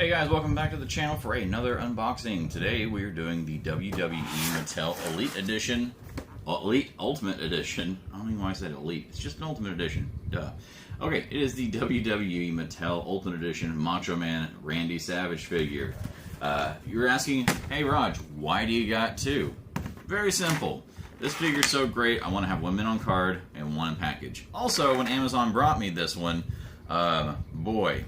Hey guys, welcome back to the channel for another unboxing. Today we are doing the WWE Mattel Elite Edition, Elite Ultimate Edition. I don't even know why I said Elite. It's just an Ultimate Edition. Duh. Okay, it is the WWE Mattel Ultimate Edition Macho Man Randy Savage figure. You're asking, hey Raj, why do you got two? Very simple. This figure's so great, I want to have one mint on card and one in package. Also, when Amazon brought me this one, boy,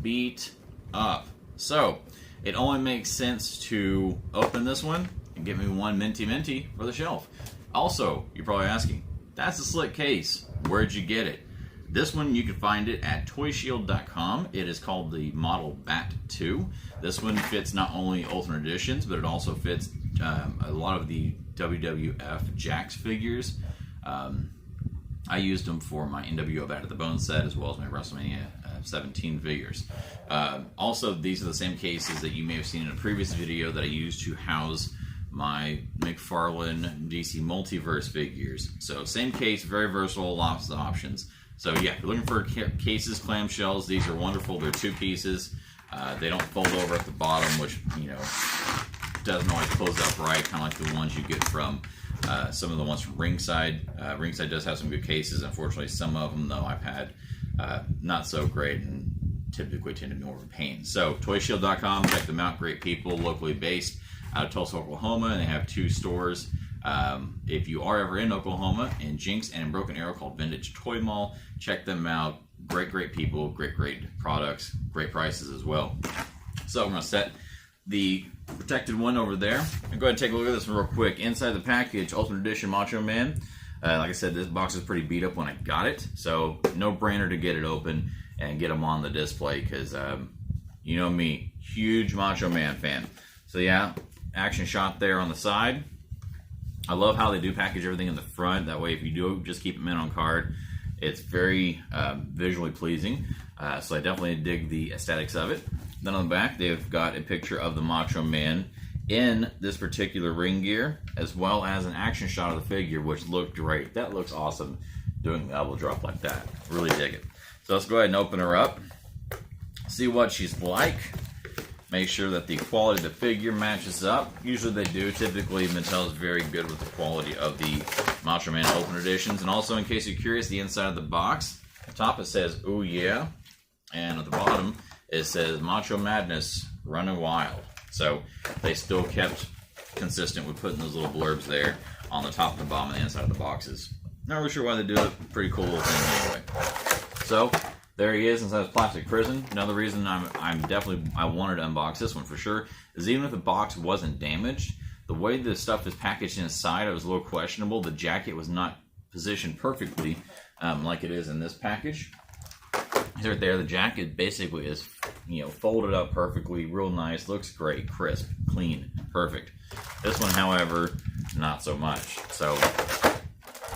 beat up. So, it only makes sense to open this one and get me one minty for the shelf. Also, you're probably asking, that's a slick case. Where'd you get it? This one, you can find it at toyshield.com. It is called the Model Bat 2. This one fits not only Ultimate Editions, but it also fits a lot of the WWF Jakks figures. I used them for my NWO Bat of the Bone set as well as my WrestleMania 17 figures. Also, these are the same cases that you may have seen in a previous video that I used to house my McFarlane DC Multiverse figures. So same case, very versatile, lots of options. So yeah, if you're looking for cases, clamshells, these are wonderful. They're two pieces. They don't fold over at the bottom, which, you know, doesn't always close up right, kind of like the ones you get from some of the ones from Ringside. Ringside does have some good cases. Unfortunately, some of them, though, I've had not so great and typically tend to be more of a pain. So, toyshield.com, check them out. Great people, locally based out of Tulsa, Oklahoma, and they have two stores. If you are ever in Oklahoma, in Jinx and in Broken Arrow, called Vintage Toy Mall, check them out. Great people, great products, great prices as well. So, I'm going to set the protected one over there. And go ahead and take a look at this one real quick. Inside the package, Ultimate Edition Macho Man. Like I said, this box is pretty beat up when I got it, so no brainer to get it open and get them on the display because, you know me, huge Macho Man fan. So yeah, action shot there on the side. I love how they do package everything in the front. That way, if you do just keep them in on card, it's very visually pleasing. So I definitely dig the aesthetics of it. Then on the back, they've got a picture of the Macho Man in this particular ring gear, as well as an action shot of the figure, which looked great. That looks awesome, doing the elbow drop like that. Really dig it. So let's go ahead and open her up, see what she's like, make sure that the quality of the figure matches up. Usually they do. Typically, Mattel is very good with the quality of the Macho Man Ultimate Editions. And also, in case you're curious, the inside of the box, at the top it says, "Ooh yeah," and at the bottom it says, "Macho Madness Running Wild." So they still kept consistent with putting those little blurbs there on the top and the bottom and the inside of the boxes. Not really sure why they do it. Pretty cool little thing anyway. So there he is inside his plastic prison. Another reason I wanted to unbox this one for sure is even if the box wasn't damaged, the way the stuff is packaged inside, it was a little questionable. The jacket was not positioned perfectly like it is in this package. Right there, the jacket basically is, you know, folded up perfectly, real nice, looks great, crisp, clean, perfect. This one, however, not so much. So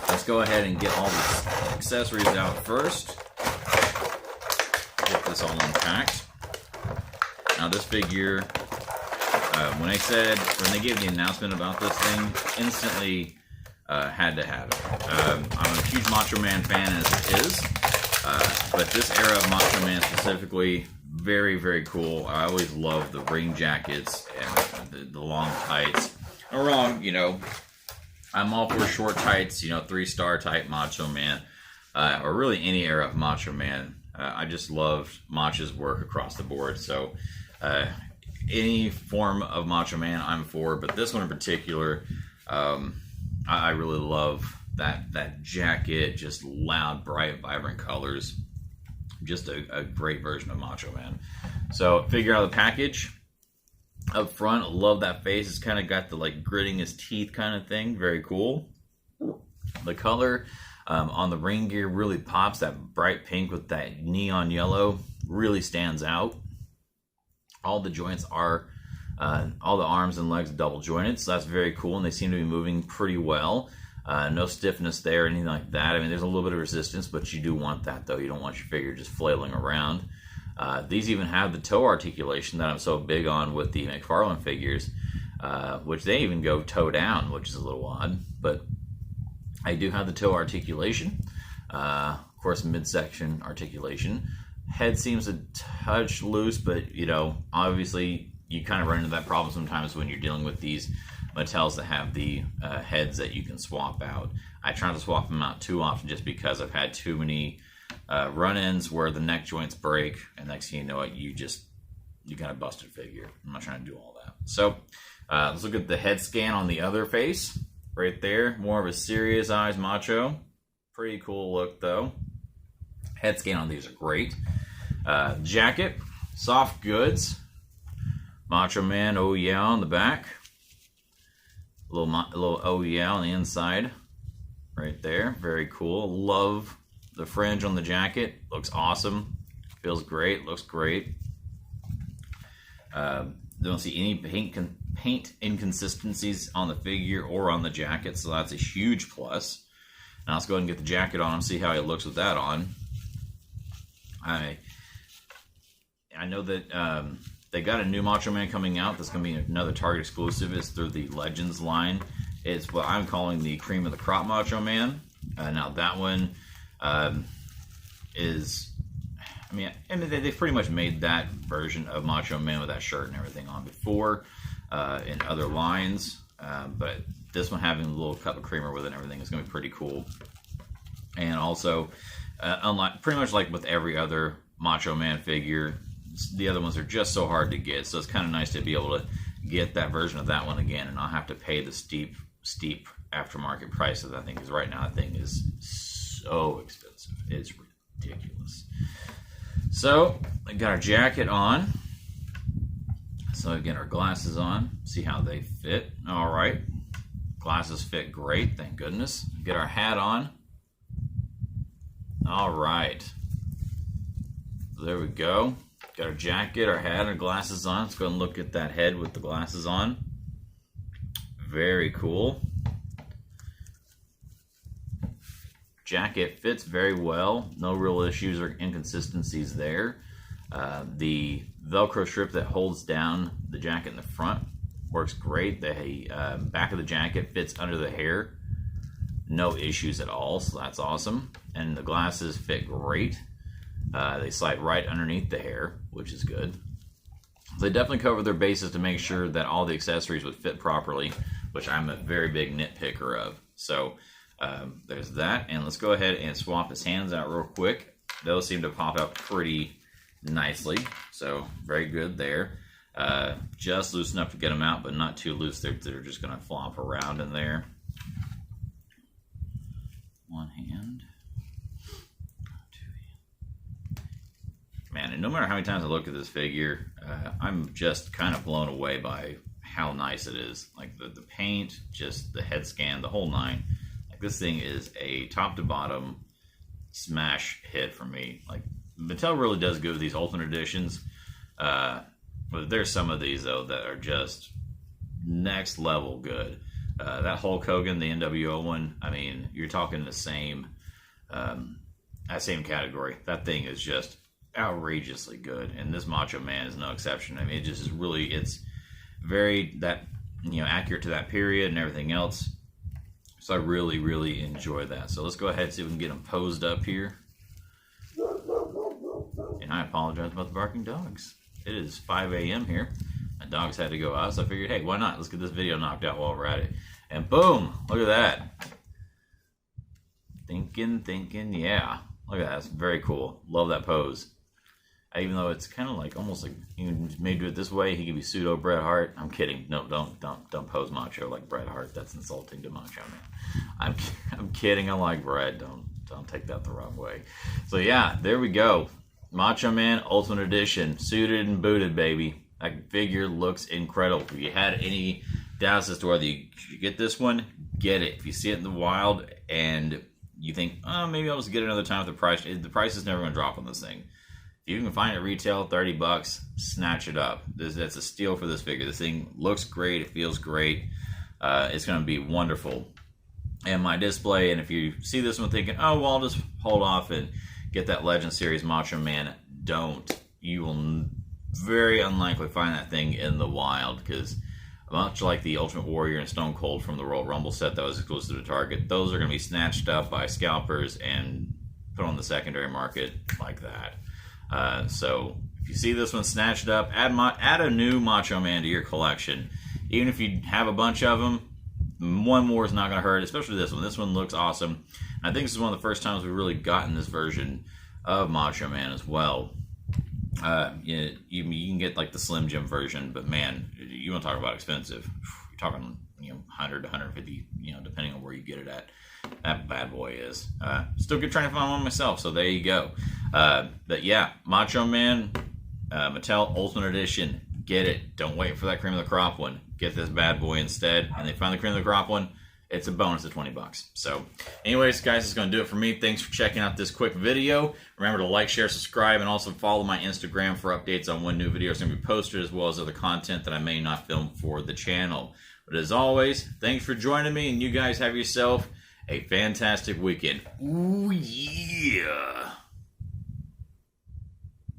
let's go ahead and get all the accessories out first. Get this all unpacked. Now this figure, when they gave the announcement about this thing, instantly had to have it. I'm a huge Macho Man fan as it is. But this era of Macho Man specifically, very cool. I always love the ring jackets and the long tights. No wrong, you know, I'm all for short tights, you know, 3-star type Macho Man, or really any era of Macho Man. I just love Macho's work across the board. So any form of Macho Man I'm for, but this one in particular, I really love that jacket, just loud, bright, vibrant colors. Just a great version of Macho Man. So figure out the package. Up front, I love that face. It's kind of got the like gritting his teeth kind of thing. Very cool. The color on the ring gear really pops. That bright pink with that neon yellow really stands out. All the joints are, all the arms and legs double jointed, so that's very cool, and they seem to be moving pretty well. No stiffness there, anything like that. I mean, there's a little bit of resistance, but you do want that, though. You don't want your figure just flailing around. These even have the toe articulation that I'm so big on with the McFarlane figures, which they even go toe down, which is a little odd. But I do have the toe articulation, of course, midsection articulation. Head seems a touch loose, but you know, obviously you kind of run into that problem sometimes when you're dealing with these Mattels that have the heads that you can swap out. I try to swap them out too often just because I've had too many run-ins where the neck joints break, and next thing you know it, you got a busted figure. I'm not trying to do all that. So let's look at the head scan on the other face right there. More of a serious eyes Macho. Pretty cool look though. Head scan on these are great. Jacket, soft goods. Macho Man, oh yeah, on the back. A little oh yeah on the inside. Right there, very cool. Love the fringe on the jacket. Looks awesome. Feels great, looks great. Don't see any paint inconsistencies on the figure or on the jacket, so that's a huge plus. Now let's go ahead and get the jacket on and see how it looks with that on. I know that they got a new Macho Man coming out. That's going to be another Target exclusive. It's through the Legends line. It's what I'm calling the cream of the crop Macho Man. Now that one is... I mean, they've pretty much made that version of Macho Man with that shirt and everything on before in other lines. But this one having a little cup of creamer with it and everything is going to be pretty cool. And also, unlike pretty much like with every other Macho Man figure, the other ones are just so hard to get. So it's kind of nice to be able to get that version of that one again and not have to pay the steep aftermarket price of that thing. Because right now that thing is so expensive. It's ridiculous. So, we got our jacket on. So, again, our glasses on. See how they fit. All right. Glasses fit great, thank goodness. Get our hat on. All right. There we go. Got our jacket, our hat, our glasses on. Let's go and look at that head with the glasses on. Very cool. Jacket fits very well. No real issues or inconsistencies there. The Velcro strip that holds down the jacket in the front works great. The back of the jacket fits under the hair. No issues at all, so that's awesome. And the glasses fit great. They slide right underneath the hair, which is good. They definitely cover their bases to make sure that all the accessories would fit properly, which I'm a very big nitpicker of. So there's that, and let's go ahead and swap his hands out real quick. Those seem to pop out pretty nicely, so very good there. Just loose enough to get them out, but not too loose. They're just going to flop around in there. One hand. Two hands. Man, and no matter how many times I look at this figure, I'm just kind of blown away by how nice it is. Like the paint, just the head scan, the whole nine. This thing is a top to bottom smash hit for me. Like Mattel really does good with these Ultimate Editions. But there's some of these though that are just next level good. That Hulk Hogan, the NWO one, I mean, you're talking the same category. That thing is just outrageously good, and this Macho Man is no exception. I mean, it just is really, it's very accurate to that period and everything else. So I really, really enjoy that. So let's go ahead and see if we can get them posed up here. And I apologize about the barking dogs. It is 5 a.m. here. My dogs had to go out, so I figured, hey, why not? Let's get this video knocked out while we're at it. And boom! Look at that. Thinking, yeah. Look at that. That's very cool. Love that pose. Even though it's kind of like almost like you may do it this way, he could be pseudo Bret Hart. I'm kidding. No, don't pose Macho like Bret Hart. That's insulting to Macho Man. I'm kidding. I like Bret. Don't take that the wrong way. So yeah, there we go. Macho Man Ultimate Edition, suited and booted, baby. That figure looks incredible. If you had any doubts as to whether you should get this one, get it. If you see it in the wild and you think, oh, maybe I'll just get it another time with the price is never going to drop on this thing. If you can find it retail, $30, snatch it up. That's a steal for this figure. This thing looks great. It feels great. It's going to be wonderful. And my display, and if you see this one thinking, oh, well, I'll just hold off and get that Legend Series Macho Man, don't. You will very unlikely find that thing in the wild, because much like the Ultimate Warrior and Stone Cold from the Royal Rumble set that was exclusive to Target, those are going to be snatched up by scalpers and put on the secondary market like that. So if you see this one snatched up, add a new Macho Man to your collection. Even if you have a bunch of them, one more is not going to hurt, especially this one. This one looks awesome. I think this is one of the first times we've really gotten this version of Macho Man as well. You can get like the Slim Jim version, but man, you want to talk about expensive. You're talking 100 to 150, depending on where you get it at. That bad boy is. Still good trying to find one myself, so there you go. But yeah, Macho Man, Mattel Ultimate Edition. Get it. Don't wait for that cream of the crop one. Get this bad boy instead. And they find the cream of the crop one, it's a bonus of $20. So anyways, guys, that's going to do it for me. Thanks for checking out this quick video. Remember to like, share, subscribe, and also follow my Instagram for updates on when new videos are going to be posted, as well as other content that I may not film for the channel. But as always, thanks for joining me, and you guys have yourself a fantastic weekend. Ooh, yeah.